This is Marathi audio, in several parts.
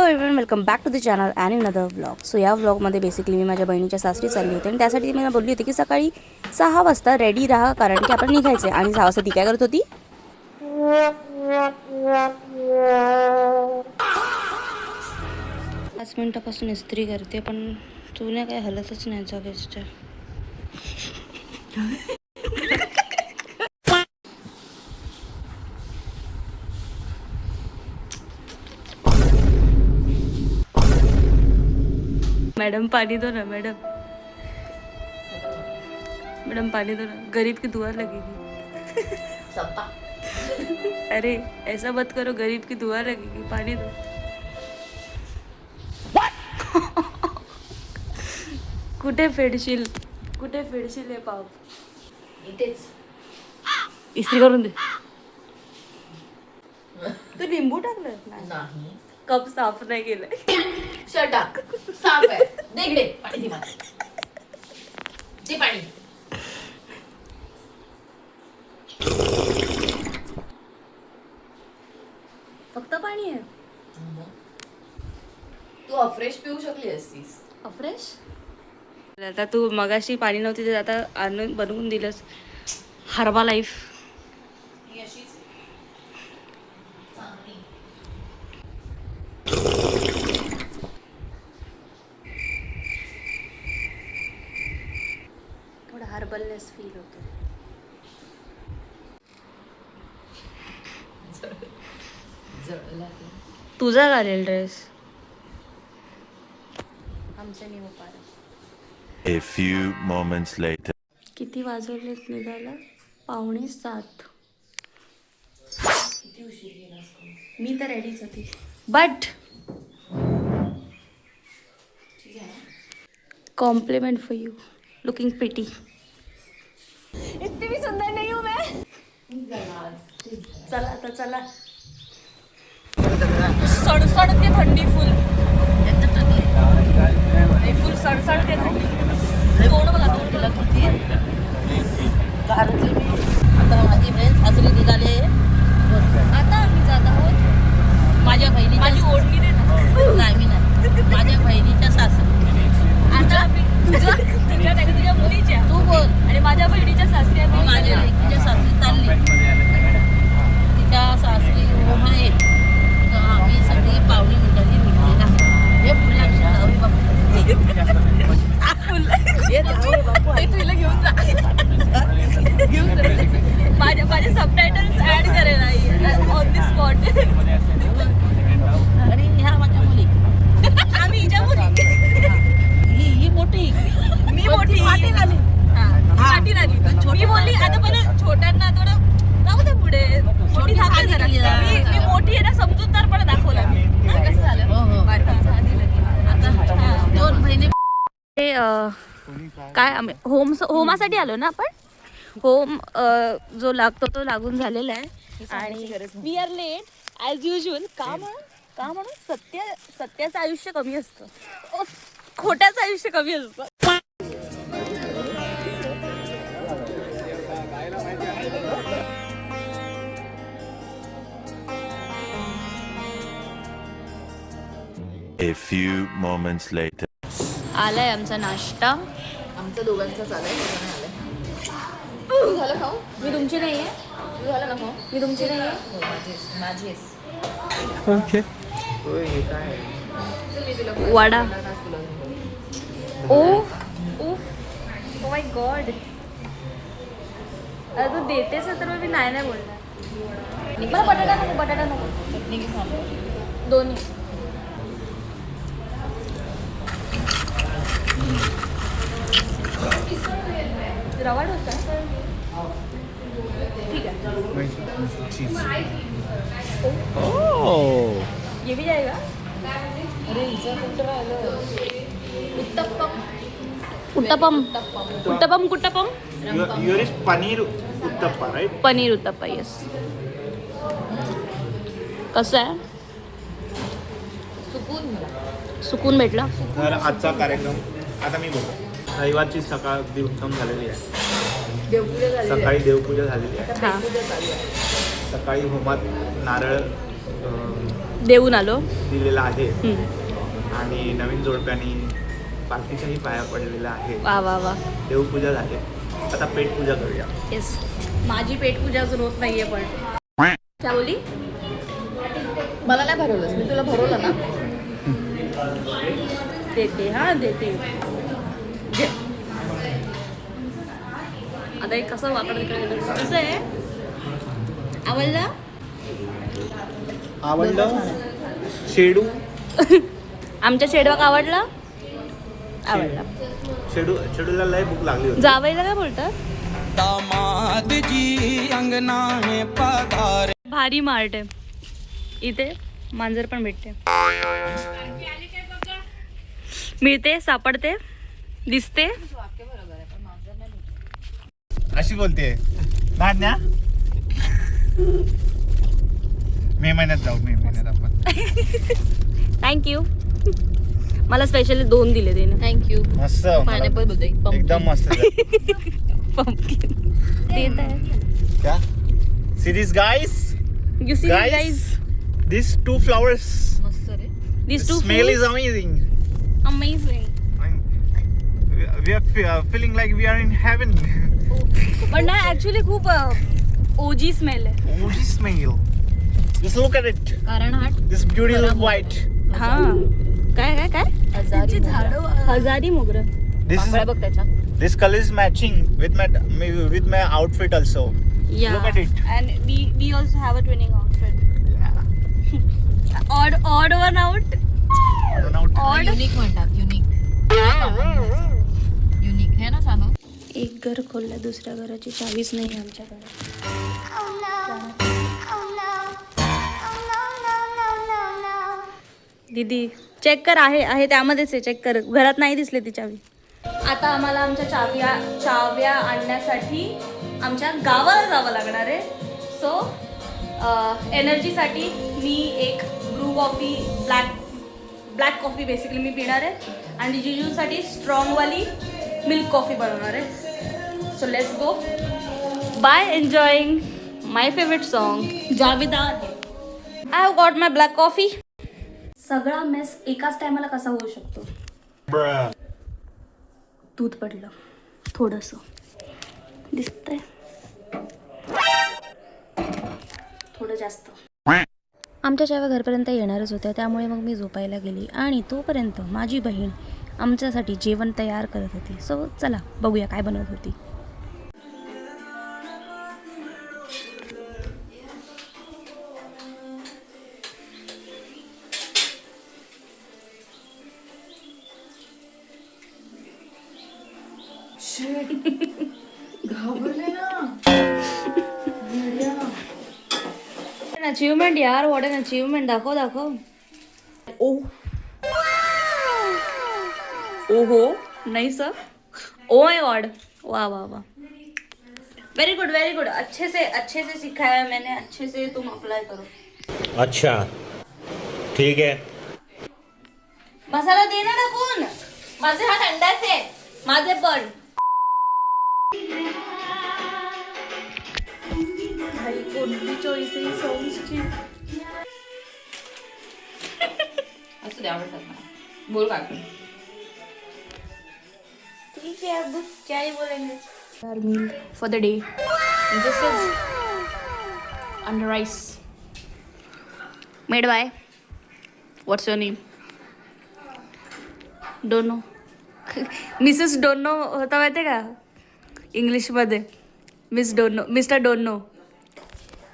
Everyone, welcome back to the channel and another vlog. So या व्लॉगमध्ये बेसिकली मी माझ्या बहिणीच्या सासरी चालली होती आणि त्यासाठी मी बोलली होती की सकाळी 6 वाजता रेडी राहा, कारण की आपण निघायचं. आणि 6 वाजता ती काय करत होती? 5 मिनिटापासून इस्त्री करते, पण चुन्या काय हलतच नाही जागेच्या. मैडम पानी दो ना मैडम. मैडम पानी दो ना, गरीब की दुआ लगेगी. अरे ऐसा मत करो, गरीब की दुआ लगेगी. पानी दो. कुठे फेडशील हे पाव? इथेच इस्त्री करून दे. तू लिंबू टाकलं नाही? कप साफ नाही केलंय. शटाक साफ आहे. देगडे पाणी दे मला. दे पाणी. फक्त पाणी आहे. तू अफ्रेश पिऊ शकली असतीस. अफ्रेश? आता तू मगाशी पाणी नव्हती तर आता आणून बनवून दिलंस. हर्बा लाईफ. मी अशीच चांगली. थोडं हर्बलनेस फील होतो. जळला. तुझा घालेल ड्रेस. आमचं नाही हो पार. A few moments later. किती वाजवलेत निघायला? 6:45. किती उशीर गेलास तू? मी तर रेडीच होती, बट ठीक आहे ना. Compliment for you, looking pretty. इतनी भी सुंदर नहीं हूँ मैं. चला आता चला. सडसडते थंडी फुल. फुल सडसडते थंडी. तोंड बघा, तोंड केलं किती घरातली मी. आता माझी बहीण सासरी निघाले. आता आम्ही जात आहोत माझ्या बहिणीची. माझी ओढणी दे ना. नाही, मी नाही. माझ्या बहिणीच्या सासरी. आता आम्ही तुझ्या मुलीच्या तू बोल. आणि माझ्या बहिणीच्या सासरी आम्ही माझ्या लेकीच्या सासरी चालली. तिच्या सासरी होम आहे. तर आम्ही सगळी पावणी मिठाची निघलेला आहे. हे पुढे लक्षात जाऊ बापू. तुला घेऊन जा. घेऊन जा. माझे सबटायटल्स ऍड करेल ऑन दी स्पॉट. आणि ह्या माझ्या मुली. आम्ही हिच्या मुली. ही मोठी, मी मोठी. पाटील आली. मी बोलली आता पण छोट्यांना थोडं जाऊ दे पुढे. मोठी थांबते जरा. मी मोठी आहे ना, समजूतदारपणा दाखवला. कसं झालं? आता 2 महिने काय होमासाठी आलो ना आपण. होम जो लागतो तो लागून झालेला आहे आणि we are late as usual. का म्हणून सत्याचं आयुष्य कमी असतं, खोट्याचं आयुष्य कमी असतं. A few moments later. आलाय आमचा नाश्ता. आमचं दोघांचं चाललंय. झालं खाऊ? मी तुमची नाही आहे. तू झालं ना खाऊ? मी तुमची नाही आहे. माझीच. Okay. Vada. Oh my God. अरे तू देतेस तर मी नाही बोलणार. मला बटाटा नको. चटणी की सांबार? दोन्ही. रवा डोसा ठीक है. Oh. ये भी जाएगा. अरे हिचं कुठं राहिलं? Uttapam. Yours is paneer uttappa, right? Paneer uttappa. Yes. कसं आहे? सुकून भेटला. तर आजचा कार्यक्रम आता मी बोलतो. रविवारची सकाळ अगदी उत्तम झालेली आहे. देवपूजा झाली. सकाळी देवपूजा झालेली आहे. हां. पूजा चालू आहे. सकाळी होमात नारळ देऊन आलो. दिलेला आहे हम्म. आणि नवीन जोडप्याने पार्टीच्याही पाया पडलेला आहे. वा वा वा. देवपूजा झाली, आता पेटपूजा करूया. येस. माझी पेटपूजा अजून होत नाहीये पण. क्या बोली? मला नाही भरवलंस, मी तुला भरवलं ना. देते हा देते. घे. आता एक कसं वाकड तिकडे गेलं कसं आहे? आवडलं? आवडलं शेडू? आमच्या शेडवाक आवडला? आवडला. शेडूला लय भूक लागली होती. जावईला काय बोलतात? दामाद जी अंगना है पधारे. भारी मार्ट आहे इथे. मांजर पण भेटते, मिळते, सापडते, दिसते. अशी बोलते नान्या. मे महिन्यात जाऊ, मे महिन्यात आपण. थँक्यू. मला स्पेशली 2 दिले त्याने. थँक्यू. मस्त. पायनॅपल बोलते एकदम मस्त. पंपकिन देत आहे. क्या series guys? You see Guys. Guys, These 2 flowers. मस्त रे. This two Smell is amazing. Amazing. We are feeling like we are in heaven. पण ना ऍक्च्युली खूप ओजी स्मेल आहे. Oh, this smell. Just look at it. कारण हाट This beautiful white. हा. काय काय काय? हजारी मोगरा. हजारी मोगरा. This पाकळ्या is बघ त्याच्या. this color is matching with my outfit also. Yeah. Look at it. And we also have a twinning outfit. Odd one out. Odd. Unique म्हणतात, युनिक. युनिक है ना सानू? एक घर खोललं, दुसऱ्या घराची चावीच नाही आमच्याकडे. दीदी चेक कर, आहे त्यामध्येच आहे, चेक कर. घरात नाही दिसले ती चावी. आता आम्हाला आमच्या चाव्या आणण्यासाठी आमच्या गावाला जावं लागणार आहे. सो एनर्जीसाठी मी एक Bru coffee, black coffee basically मी पिणार आहे. आणि जिजूसाठी स्ट्रॉंगवाली मिल्क कॉफी बनवणार आहे. So let's go. By enjoying my favourite song जावेदार. I have got my black coffee. सगळा मेस एकाच टायमाला कसा होऊ शकतो? दूध पडलं थोडंसं, दिसतंय थोडं जास्त. आमच्या चाव्या घरपर्यंत येणारच होत्या, त्यामुळे मग मी झोपायला गेली आणि तोपर्यंत माझी बहीण आमच्यासाठी जेवण तयार करत होती. सो चला बघूया काय बनवत होती. अचीवमेंट यार, व्हॉट एन अचीवमेंट. दाखव. ओहो नहीं सर. Oh my God. वाह वाह वाह. Very good very good. अच्छे से सिखाया है मैंने, अच्छे से तुम अप्लाई करो. अच्छा ठीक है. मसाला दे ना टाकून. माझे हात अंड्याचे, माझे पण. भाई कोणती चॉईस आहे सॉंग्सची. असं दे, आवडतात मला. बोल काका. ठीक है, अब क्या ही बोलेंगे. Our meal for the day. This is under rice. Made by. What's your name? Don't know. Mrs don't know होता माहिती का इंग्लिशमध्ये? Mister don't know.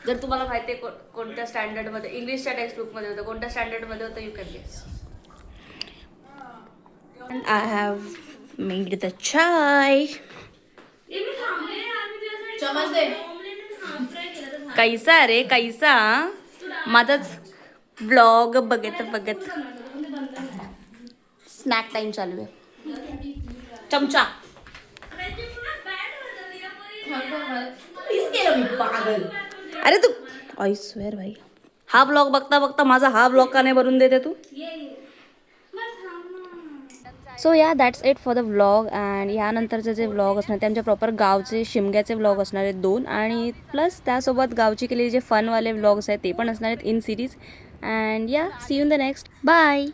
जर तुम्हाला माहिती आहे कोणत्या स्टँडर्डमध्ये, इंग्लिशच्या टेक्स्टबुकमध्ये होतं, कोणत्या स्टँडर्डमध्ये होतं, you can guess. And I have made the chai. कैसा रे कैसा. माझाच ब्लॉग बघत स्नॅक टाइम चालू आहे. चमचा. अरे तू आई स्वेअर भाई, हा ब्लॉग बघता माझा हा ब्लॉग का नाही भरून देते तू. So yeah that's it for the vlog. And यानंतरचे जे व्लॉग असणार ते आमच्या प्रॉपर गावचे शिमग्याचे व्लॉग असणार आहेत 2. आणि प्लस त्यासोबत गावची केलेले जे फनवाले व्लॉग्स आहेत ते पण असणार आहेत in series. And yeah see you in the next bye.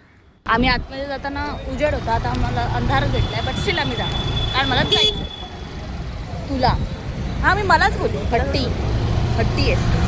आम्ही आतमध्ये जाताना उजेड होता, आता आम्हाला अंधार भेटलाय, बट स्टील आम्ही जाणार कारण मला जायचं. तुला हां मी मलाच बोलू हट्टी हट्टी आहेस.